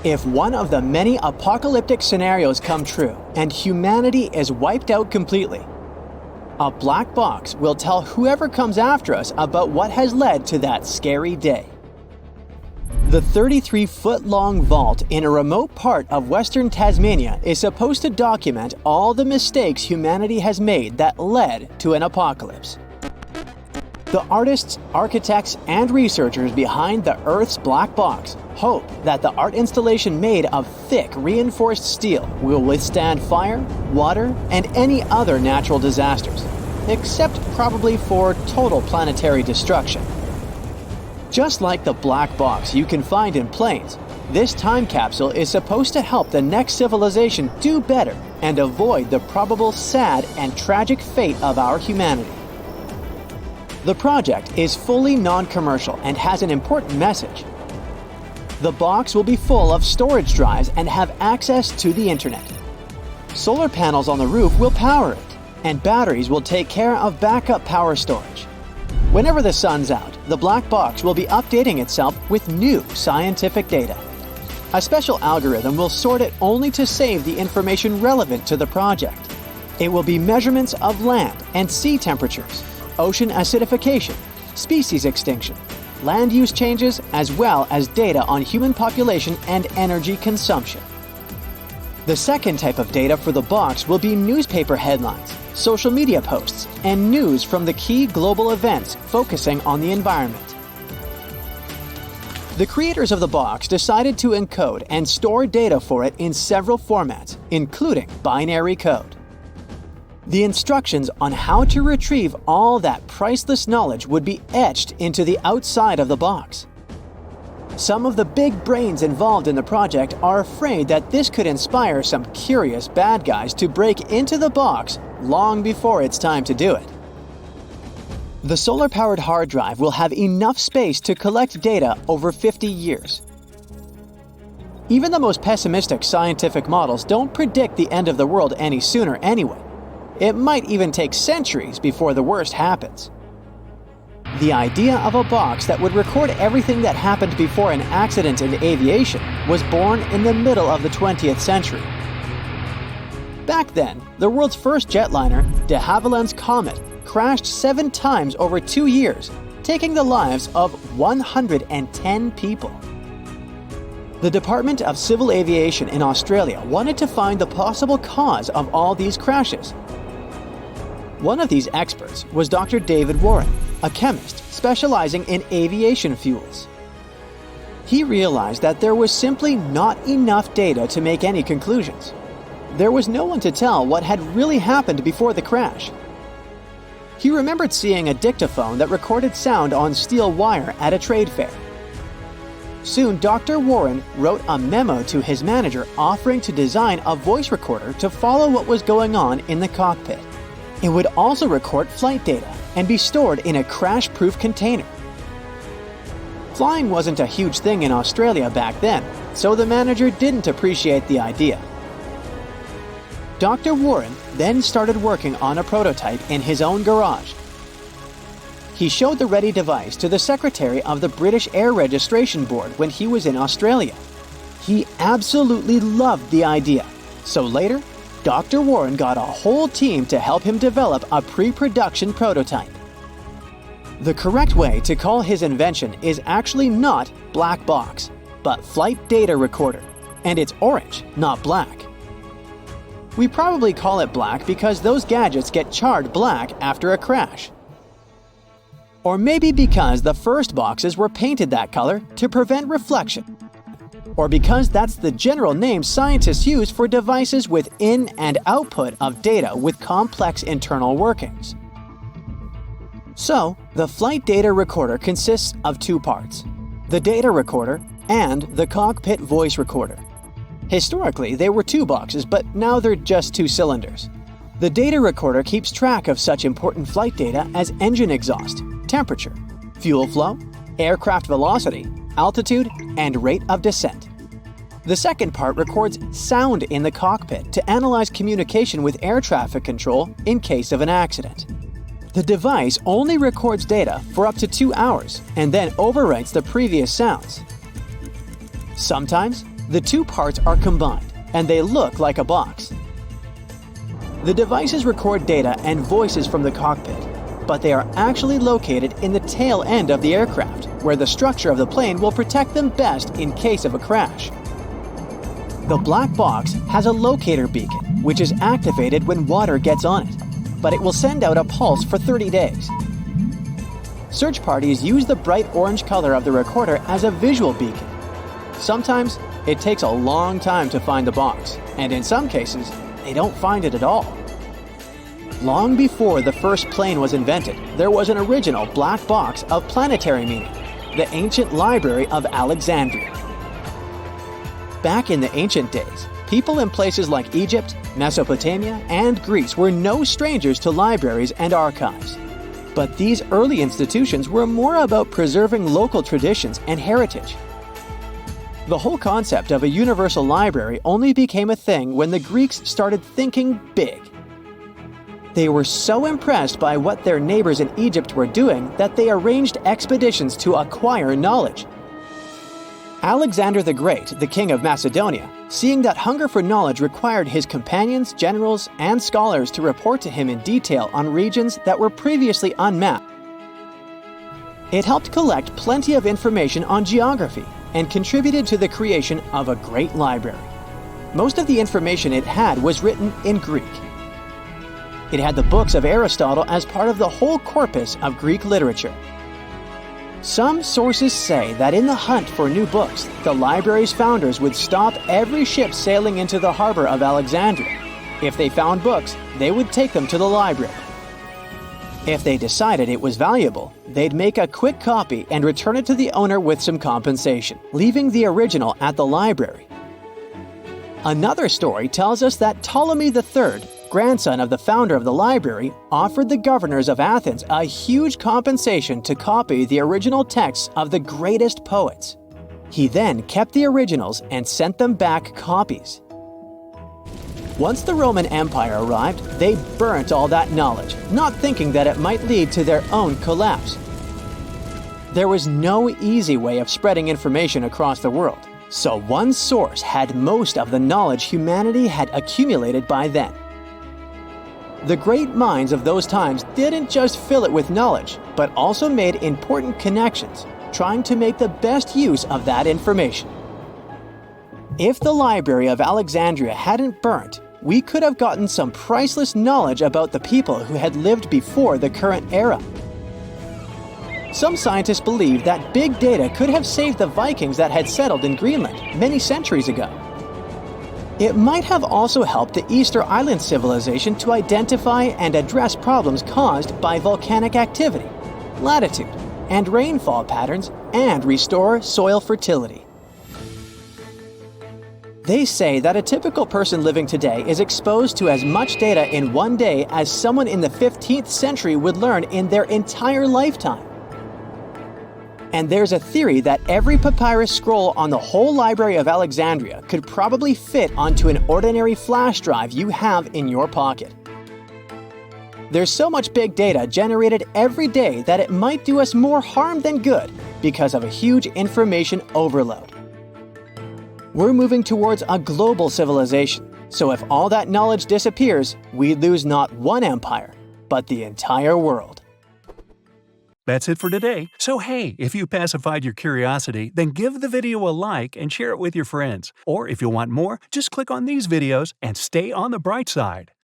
If one of the many apocalyptic scenarios come true and humanity is wiped out completely, a black box will tell whoever comes after us about what has led to that scary day. The 33-foot-long vault in a remote part of Western Tasmania is supposed to document all the mistakes humanity has made that led to an apocalypse. The artists, architects, and researchers behind the Earth's black box hope that the art installation made of thick, reinforced steel will withstand fire, water, and any other natural disasters, except probably for total planetary destruction. Just like the black box you can find in planes, this time capsule is supposed to help the next civilization do better and avoid the probable sad and tragic fate of our humanity. The project is fully non-commercial and has an important message. The box will be full of storage drives and have access to the internet. Solar panels on the roof will power it, and batteries will take care of backup power storage. Whenever the sun's out, the black box will be updating itself with new scientific data. A special algorithm will sort it only to save the information relevant to the project. It will be measurements of land and sea temperatures, ocean acidification, species extinction, land use changes, as well as data on human population and energy consumption. The second type of data for the box will be newspaper headlines, social media posts, and news from the key global events focusing on the environment. The creators of the box decided to encode and store data for it in several formats, including binary code. The instructions on how to retrieve all that priceless knowledge would be etched into the outside of the box. Some of the big brains involved in the project are afraid that this could inspire some curious bad guys to break into the box long before it's time to do it. The solar-powered hard drive will have enough space to collect data over 50 years. Even the most pessimistic scientific models don't predict the end of the world any sooner anyway. It might even take centuries before the worst happens. The idea of a box that would record everything that happened before an accident in aviation was born in the middle of the 20th century. Back then, the world's first jetliner, de Havilland's Comet, crashed 7 times over 2 years, taking the lives of 110 people. The Department of Civil Aviation in Australia wanted to find the possible cause of all these crashes. One of these experts was Dr. David Warren, a chemist specializing in aviation fuels. He realized that there was simply not enough data to make any conclusions. There was no one to tell what had really happened before the crash. He remembered seeing a dictaphone that recorded sound on steel wire at a trade fair. Soon, Dr. Warren wrote a memo to his manager offering to design a voice recorder to follow what was going on in the cockpit. It would also record flight data and be stored in a crash-proof container. Flying wasn't a huge thing in Australia back then, so the manager didn't appreciate the idea. Dr. Warren then started working on a prototype in his own garage. He showed the ready device to the secretary of the British Air Registration Board when he was in Australia. He absolutely loved the idea, so later, Dr. Warren got a whole team to help him develop a pre-production prototype. The correct way to call his invention is actually not black box, but flight data recorder, and it's orange, not black. We probably call it black because those gadgets get charred black after a crash. Or maybe because the first boxes were painted that color to prevent reflection. Or because that's the general name scientists use for devices with in and output of data with complex internal workings. So, the flight data recorder consists of 2 parts: the data recorder and the cockpit voice recorder. Historically, they were 2 boxes, but now they're just 2 cylinders. The data recorder keeps track of such important flight data as engine exhaust, temperature, fuel flow, aircraft velocity, altitude, and rate of descent. The second part records sound in the cockpit to analyze communication with air traffic control in case of an accident. The device only records data for up to 2 hours and then overwrites the previous sounds. Sometimes, The two parts are combined, and they look like a box. The devices record data and voices from the cockpit, but they are actually located in the tail end of the aircraft, where the structure of the plane will protect them best in case of a crash. The black box has a locator beacon, which is activated when water gets on it, but it will send out a pulse for 30 days. Search parties use the bright orange color of the recorder as a visual beacon. Sometimes, it takes a long time to find the box, and in some cases, they don't find it at all. Long before the first plane was invented, there was an original black box of planetary meaning, the ancient Library of Alexandria. Back in the ancient days, people in places like Egypt, Mesopotamia, and Greece were no strangers to libraries and archives. But these early institutions were more about preserving local traditions and heritage. The whole concept of a universal library only became a thing when the Greeks started thinking big. They were so impressed by what their neighbors in Egypt were doing that they arranged expeditions to acquire knowledge. Alexander the Great, the king of Macedonia, seeing that hunger for knowledge required his companions, generals, and scholars to report to him in detail on regions that were previously unmapped. It helped collect plenty of information on geography and contributed to the creation of a great library. Most of the information it had was written in Greek. It had the books of Aristotle as part of the whole corpus of Greek literature. Some sources say that in the hunt for new books, the library's founders would stop every ship sailing into the harbor of Alexandria. If they found books, they would take them to the library. If they decided it was valuable, they'd make a quick copy and return it to the owner with some compensation, leaving the original at the library. Another story tells us that Ptolemy III, grandson of the founder of the library, offered the governors of Athens a huge compensation to copy the original texts of the greatest poets. He then kept the originals and sent them back copies. Once the Roman Empire arrived, they burnt all that knowledge, not thinking that it might lead to their own collapse. There was no easy way of spreading information across the world, so one source had most of the knowledge humanity had accumulated by then. The great minds of those times didn't just fill it with knowledge, but also made important connections, trying to make the best use of that information. If the Library of Alexandria hadn't burnt, we could have gotten some priceless knowledge about the people who had lived before the current era. Some scientists believe that big data could have saved the Vikings that had settled in Greenland many centuries ago. It might have also helped the Easter Island civilization to identify and address problems caused by volcanic activity, latitude, and rainfall patterns, and restore soil fertility. They say that a typical person living today is exposed to as much data in one day as someone in the 15th century would learn in their entire lifetime. And there's a theory that every papyrus scroll on the whole Library of Alexandria could probably fit onto an ordinary flash drive you have in your pocket. There's so much big data generated every day that it might do us more harm than good because of a huge information overload. We're moving towards a global civilization, so if all that knowledge disappears, we lose not one empire, but the entire world. That's it for today. So hey, if you pacified your curiosity, then give the video a like and share it with your friends. Or if you want more, just click on these videos and stay on the bright side.